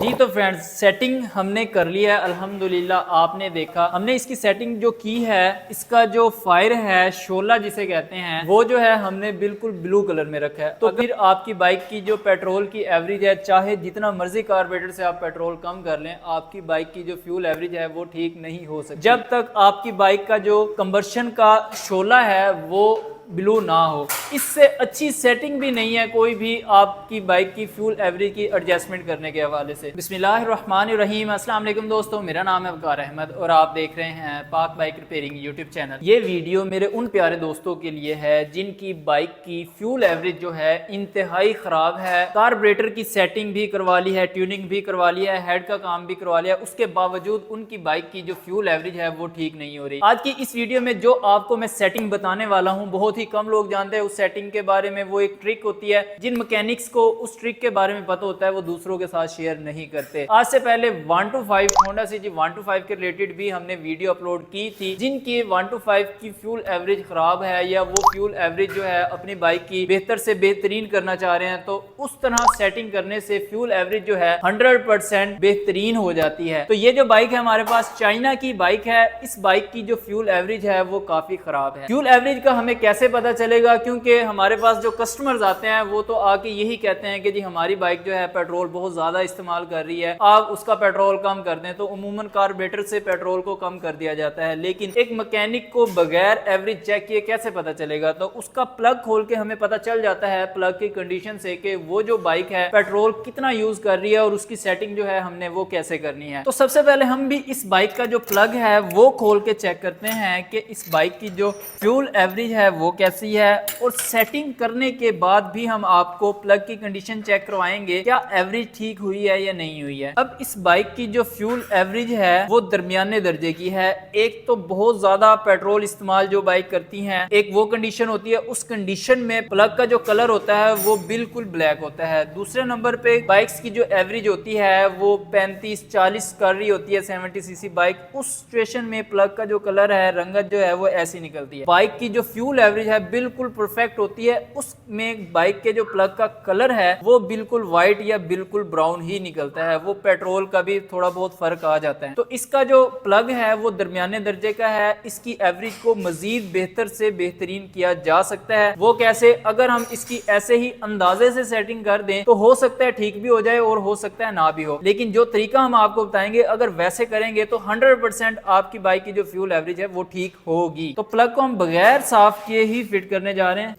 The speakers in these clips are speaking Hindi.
जी तो फ्रेंड्स, सेटिंग हमने कर लिया है अल्हम्दुलिल्लाह। आपने देखा हमने इसकी सेटिंग जो की है, इसका जो फायर है, शोला जिसे कहते हैं, वो जो है हमने बिल्कुल ब्लू कलर में रखा है। तो फिर आपकी बाइक की जो पेट्रोल की एवरेज है, चाहे जितना मर्जी कार्बोरेटर से आप पेट्रोल कम कर लें, आपकी बाइक की जो फ्यूल एवरेज है वो ठीक नहीं हो सकती जब तक आपकी बाइक का जो कंबर्शन का शोला है वो ब्लू ना हो। इससे अच्छी सेटिंग भी नहीं है कोई भी आपकी बाइक की फ्यूल एवरेज की एडजस्टमेंट करने के हवाले से। बिस्मिल्लाहिर्रहमानिर्रहीम। अस्सलाम वालेकुम दोस्तों, मेरा नाम है वकार अहमद और आप देख रहे हैं पाक बाइक रिपेयरिंग यूट्यूब चैनल। ये वीडियो मेरे उन प्यारे दोस्तों के लिए है जिनकी बाइक की फ्यूल एवरेज जो है इंतहाई ख़राब है। कार्बोरेटर की सेटिंग भी करवा ली है, ट्यूनिंग भी करवा लिया है, हेड का काम भी करवा लिया, उसके बावजूद उनकी बाइक की जो फ्यूल एवरेज है वो ठीक नहीं हो रही। आज की इस वीडियो में जो आपको मैं सेटिंग बताने वाला हूँ, बहुत ही कम लोग जानते हैं उस सेटिंग के बारे में। वो एक ट्रिक होती है, जिन मैकेनिक्स को उस ट्रिक के बारे में पता होता है वो दूसरों के साथ शेयर नहीं करते। आज से पहले 1 to 5 होंडा सिटी 1 to 5 के रिलेटेड भी हमने वीडियो अपलोड की थी, जिनकी 1 to 5 की फ्यूल एवरेज खराब है या वो फ्यूल एवरेज जो है अपनी बाइक की बेहतर से बेहतरीन करना चाह रहे हैं, तो उस तरह सेटिंग करने से फ्यूल एवरेज जो है 100% बेहतरीन हो जाती है। तो ये जो बाइक है हमारे पास चाइना की बाइक है, इस बाइक की जो फ्यूल एवरेज है वो काफी खराब है। फ्यूल एवरेज का हमें कैसे पता चलेगा? क्योंकि हमारे पास जो कस्टमर्स आते हैं वो तो आके यही कहते हैं कि जी हमारी बाइक जो है पेट्रोल बहुत ज्यादा इस्तेमाल कर रही है, आप उसका पेट्रोल कम कर दें। तो उमूमन कार्बोरेटर से पेट्रोल को कम कर दिया जाता है, लेकिन एक मैकेनिक को बगैर एवरेज चेक किए कैसे पता चलेगा? तो उसका प्लग खोल के हमें पता चल जाता है प्लग की कंडीशन से कि वो जो बाइक है पेट्रोल कितना यूज कर रही है और उसकी सेटिंग जो है हमने वो कैसे करनी है। तो सबसे पहले हम भी इस बाइक का जो प्लग है वो खोल के चेक करते हैं कि इस बाइक की जो फ्यूल एवरेज है वो कैसी है, और सेटिंग करने के बाद भी हम आपको प्लग की कंडीशन चेक करवाएंगे क्या एवरेज ठीक हुई है या नहीं हुई है। अब इस बाइक की जो फ्यूल एवरेज है वो दरमियाने दर्जे की है। एक तो बहुत ज्यादा पेट्रोल इस्तेमाल जो बाइक करती हैं, एक वो कंडीशन होती है, उस कंडीशन में प्लग का जो कलर होता है वो बिल्कुल ब्लैक होता है। दूसरे नंबर पे बाइक्स की जो एवरेज होती है वो 35-40 कर रही होती है 70 सीसी बाइक, उस सिचुएशन में प्लग का जो कलर है, रंगत जो है वो ऐसी निकलती है। बाइक की जो फ्यूल एवरेज है बिल्कुल परफेक्ट होती है, उसमें बाइक के जो प्लग का कलर है वो बिल्कुल व्हाइट या बिल्कुल ब्राउन ही निकलता है, वो पेट्रोल का भी थोड़ा बहुत फर्क आ जाता है। तो इसका जो प्लग है वो दरमियाने दर्जे का है। इसकी एवरेज को मजीद बेहतर से बेहतरीन किया जा सकता है। वो कैसे? अगर हम इसकी ऐसे ही अंदाजे से सेटिंग कर दें तो हो सकता है ठीक भी हो जाए और हो सकता है ना भी हो, लेकिन जो तरीका हम आपको बताएंगे अगर वैसे करेंगे तो 100% आपकी बाइक की जो फ्यूल एवरेज है वो ठीक होगी। तो प्लग को हम बगैर साफ किए ही फिट करने जा रहे हैं।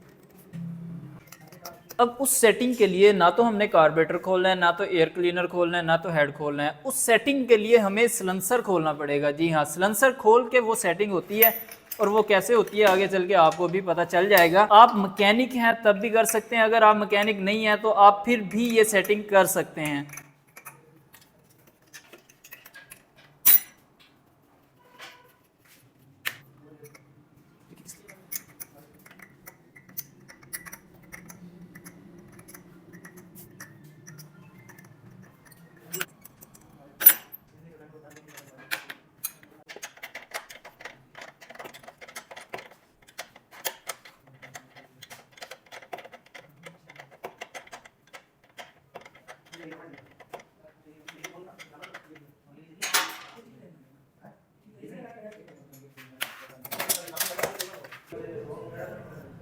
अब उस सेटिंग के लिए ना तो हमने कार्बोरेटर खोलना है, ना तो एयर क्लीनर खोलना है, ना तो हेड खोलना है। उस सेटिंग के लिए हमें सिलेंसर खोलना पड़ेगा। जी हाँ, सिलेंसर खोल के वो सेटिंग होती है, और वो कैसे होती है आगे चल के आपको भी पता चल जाएगा। आप मैकेनिक हैं तब भी कर सकते हैं, अगर आप मैकेनिक नहीं हैं तो आप फिर भी ये सेटिंग कर सकते हैं।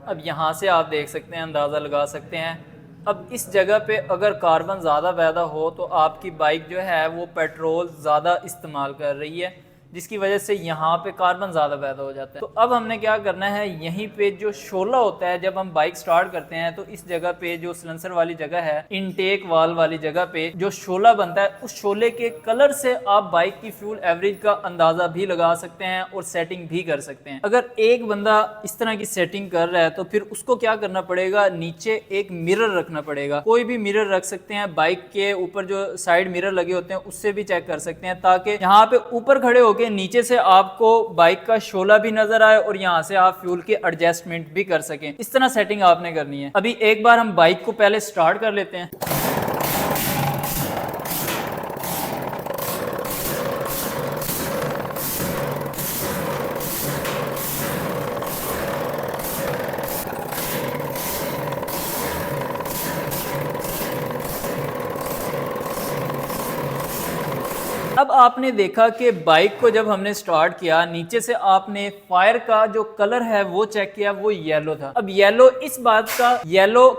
अब यहाँ से आप देख सकते हैं, अंदाज़ा लगा सकते हैं। अब इस जगह पे अगर कार्बन ज़्यादा पैदा हो तो आपकी बाइक जो है वो पेट्रोल ज़्यादा इस्तेमाल कर रही है, जिसकी वजह से यहाँ पे कार्बन ज़्यादा पैदा हो जाता है। तो अब हमने क्या करना है, यहीं पे जो शोला होता है, जब हम बाइक स्टार्ट करते हैं तो इस जगह पे जो सिलेंसर वाली जगह है, इनटेक वाल वाली जगह पे जो शोला बनता है, उस शोले के कलर से आप बाइक की फ्यूल एवरेज का अंदाज़ा भी लगा सकते हैं और सेटिंग भी कर सकते हैं। अगर एक बंदा इस तरह की सेटिंग कर रहा है तो फिर उसको क्या करना पड़ेगा, नीचे एक मिरर रखना पड़ेगा। कोई भी मिरर रख सकते हैं, बाइक के ऊपर जो साइड मिरर लगे होते हैं उससे भी चेक कर सकते हैं, ताकि यहाँ पे ऊपर खड़े होकर नीचे से आपको बाइक का शोला भी नजर आए और यहाँ से आप फ्यूल के एडजस्टमेंट भी कर सकें। इस तरह सेटिंग आपने करनी है। अभी एक बार हम बाइक को पहले स्टार्ट कर लेते हैं। अब आपने देखा कि बाइक को जब हमने स्टार्ट किया, नीचे से आपने फायर का जो कलर है वो चेक किया, वो येलो था। अब येलो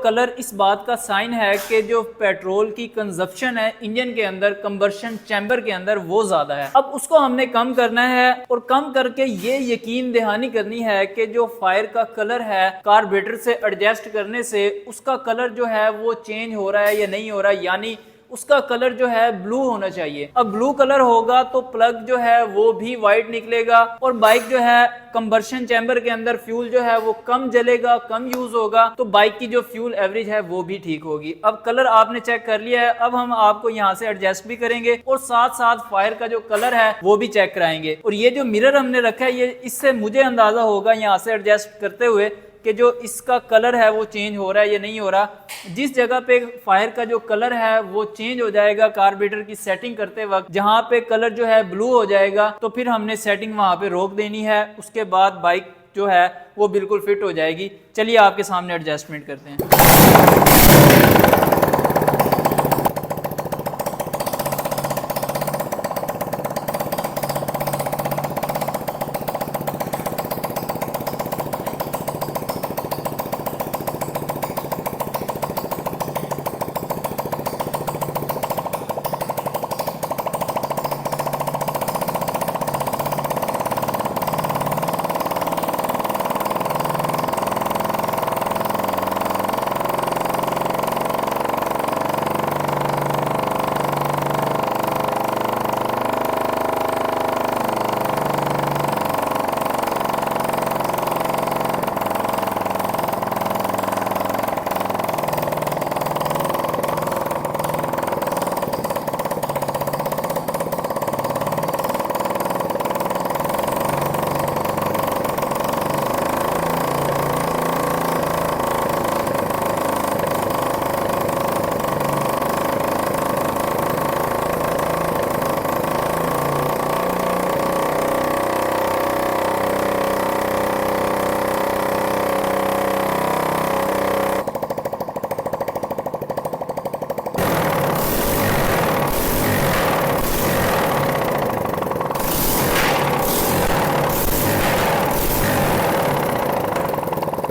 कलर इस बात का साइन है कि जो पेट्रोल की कंजप्शन है इंजन के अंदर, कंबर्शन चैम्बर के अंदर, वो ज्यादा है। अब उसको हमने कम करना है और कम करके ये यकीन दहानी करनी है कि जो फायर का कलर है कार्बोरेटर से एडजस्ट करने से उसका कलर जो है वो चेंज हो रहा है या नहीं हो रहा है, यानी उसका कलर जो है ब्लू होना चाहिए। अब ब्लू कलर होगा तो प्लग जो है वो भी व्हाइट निकलेगा और बाइक जो है कंबर्शन चैम्बर के अंदर फ्यूल जो है वो कम जलेगा, कम यूज होगा, तो बाइक की जो फ्यूल एवरेज है वो भी ठीक होगी। अब कलर आपने चेक कर लिया है, अब हम आपको यहाँ से एडजस्ट भी करेंगे और साथ साथ फायर का जो कलर है वो भी चेक कराएंगे। और ये जो मिरर हमने रखा है, ये इससे मुझे अंदाजा होगा यहाँ से एडजस्ट करते हुए कि जो इसका कलर है वो चेंज हो रहा है या नहीं हो रहा। जिस जगह पे फायर का जो कलर है वो चेंज हो जाएगा कार्बोरेटर की सेटिंग करते वक्त, जहां पे कलर जो है ब्लू हो जाएगा, तो फिर हमने सेटिंग वहां पे रोक देनी है। उसके बाद बाइक जो है वो बिल्कुल फिट हो जाएगी। चलिए आपके सामने एडजस्टमेंट करते हैं।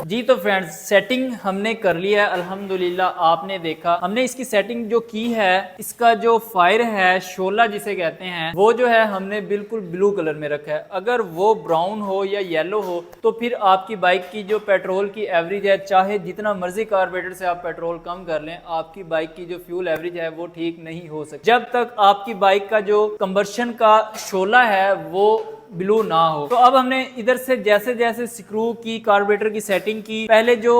जी तो फ्रेंड्स, सेटिंग हमने कर लिया है अल्हम्दुलिल्लाह। आपने देखा हमने इसकी सेटिंग जो की है, इसका जो फायर है शोला जिसे कहते हैं, वो जो है हमने बिल्कुल ब्लू कलर में रखा है। अगर वो ब्राउन हो या येलो हो तो फिर आपकी बाइक की जो पेट्रोल की एवरेज है, चाहे जितना मर्जी कार्बोरेटर से आप पेट्रोल कम कर लें, आपकी बाइक की जो फ्यूल एवरेज है वो ठीक नहीं हो सकती जब तक आपकी बाइक का जो कंबर्शन का शोला है वो ब्लू ना हो। तो अब हमने इधर से जैसे जैसे स्क्रू की, कार्बोरेटर की सेटिंग की, पहले जो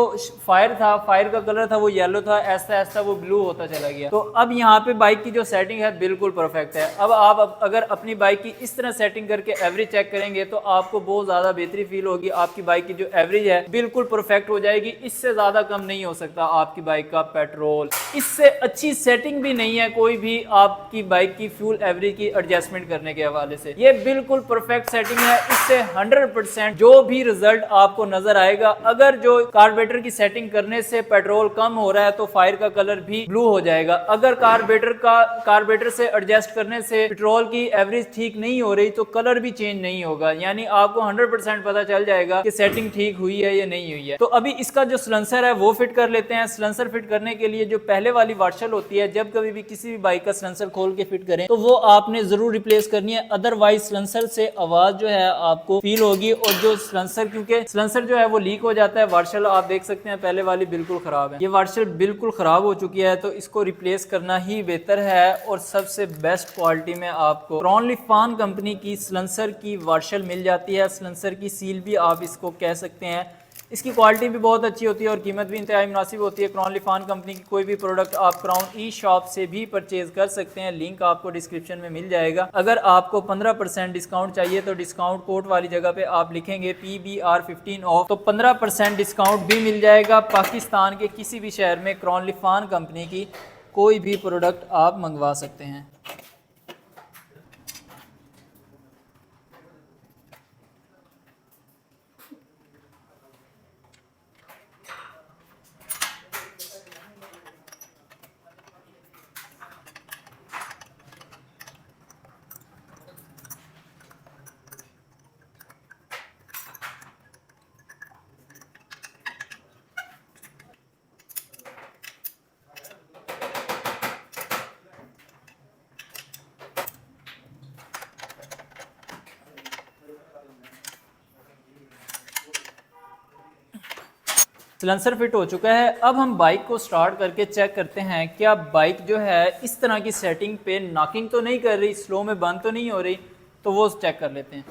फायर था, फायर का कलर था वो येलो था, ऐसा ऐसा वो ब्लू होता चला गया। तो अब यहाँ पे बाइक की जो सेटिंग है बिल्कुल परफेक्ट है। अब आप अगर अपनी बाइक की इस तरह सेटिंग करके एवरेज चेक करेंगे तो आपको बहुत ज्यादा बेहतरी फील होगी। आपकी बाइक की जो एवरेज है बिल्कुल परफेक्ट हो जाएगी। इससे ज्यादा कम नहीं हो सकता आपकी बाइक का पेट्रोल। इससे अच्छी सेटिंग भी नहीं है कोई भी आपकी बाइक की फ्यूल एवरेज की एडजस्टमेंट करने के हवाले से। ये बिल्कुल परफेक्ट सेटिंग है। इससे 100% जो भी रिजल्ट आपको नजर आएगा। अगर जो कार्बोरेटर की सेटिंग करने से पेट्रोल कम हो रहा है तो फायर का कलर भी ब्लू हो जाएगा। अगर कार्बोरेटर से एडजस्ट करने से पेट्रोल की एवरेज ठीक नहीं हो रही तो कलर भी चेंज नहीं होगा। यानी आपको 100% पता चल जाएगा कि सेटिंग ठीक हुई है या नहीं हुई है। तो अभी इसका जो सिलेंसर है वो फिट कर लेते हैं। सिलेंसर फिट करने के लिए जो पहले वाली वार्शल होती है, जब कभी भी किसी भी बाइक का सिलेंसर खोल के फिट करें तो वो आपने जरूर रिप्लेस करनी है, अदरवाइज सिलेंसर से आवाज जो है आपको फील होगी। और जो सिलेंसर, क्योंकि सिलेंसर जो है वो लीक हो जाता है। वार्शल आप देख सकते हैं पहले वाली बिल्कुल खराब है, ये वार्शल बिल्कुल खराब हो चुकी है, तो इसको रिप्लेस करना ही बेहतर है। और सबसे बेस्ट क्वालिटी में आपको क्रॉनलिफान कंपनी की सिलेंसर की वार्शल मिल जाती है। सिलेंसर की सील भी आप इसको कह सकते हैं। इसकी क्वालिटी भी बहुत अच्छी होती है और कीमत भी इंतहाई मुनासिब होती है। क्रॉनलिफान कंपनी की कोई भी प्रोडक्ट आप क्राउन ई शॉप से भी परचेज कर सकते हैं, लिंक आपको डिस्क्रिप्शन में मिल जाएगा। अगर आपको 15% डिस्काउंट चाहिए तो डिस्काउंट कोड वाली जगह पे आप लिखेंगे PBR15 ऑफ, तो 15% डिस्काउंट भी मिल जाएगा। पाकिस्तान के किसी भी शहर में क्रॉनलिफान कंपनी की कोई भी प्रोडक्ट आप मंगवा सकते हैं। सिलेंसर फिट हो चुका है। अब हम बाइक को स्टार्ट करके चेक करते हैं क्या बाइक जो है इस तरह की सेटिंग पे नॉकिंग तो नहीं कर रही, स्लो में बंद तो नहीं हो रही, तो वो चेक कर लेते हैं।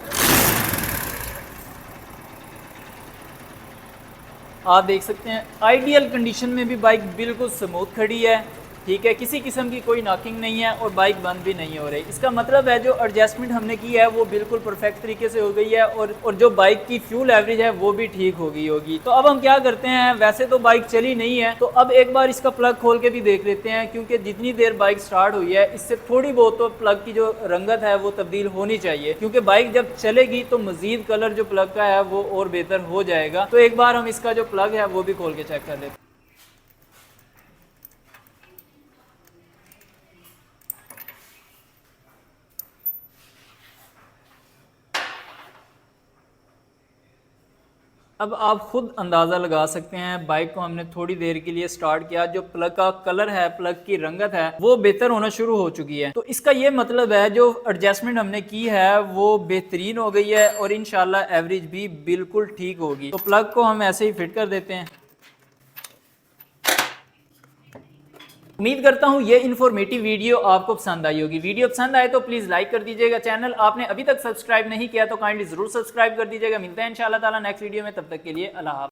आप देख सकते हैं आइडियल कंडीशन में भी बाइक बिल्कुल स्मूथ खड़ी है, ठीक है, किसी किस्म की कोई नॉकिंग नहीं है और बाइक बंद भी नहीं हो रही। इसका मतलब है जो एडजस्टमेंट हमने की है वो बिल्कुल परफेक्ट तरीके से हो गई है और जो बाइक की फ्यूल एवरेज है वो भी ठीक हो गई होगी। तो अब हम क्या करते हैं, वैसे तो बाइक चली नहीं है तो अब एक बार इसका प्लग खोल के भी देख लेते हैं, क्योंकि जितनी देर बाइक स्टार्ट हुई है इससे थोड़ी बहुत तो प्लग की जो रंगत है वो तब्दील होनी चाहिए, क्योंकि बाइक जब चलेगी तो मजीद कलर जो प्लग का है वो और बेहतर हो जाएगा। तो एक बार हम इसका जो प्लग है वो भी खोल के चेक कर लेते हैं। अब आप खुद अंदाज़ा लगा सकते हैं, बाइक को हमने थोड़ी देर के लिए स्टार्ट किया, जो प्लग का कलर है, प्लग की रंगत है वो बेहतर होना शुरू हो चुकी है। तो इसका ये मतलब है जो एडजस्टमेंट हमने की है वो बेहतरीन हो गई है और इंशाल्लाह एवरेज भी बिल्कुल ठीक होगी। तो प्लग को हम ऐसे ही फिट कर देते हैं। उम्मीद करता हूँ ये इन्फॉर्मेटिव वीडियो आपको पसंद आई होगी। वीडियो पसंद आए तो प्लीज लाइक कर दीजिएगा। चैनल आपने अभी तक सब्सक्राइब नहीं किया तो काइंडली जरूर सब्सक्राइब कर दीजिएगा। मिलते हैं इंशाल्लाह ताला नेक्स्ट वीडियो में, तब तक के लिए अल्लाह हाफ़िज़।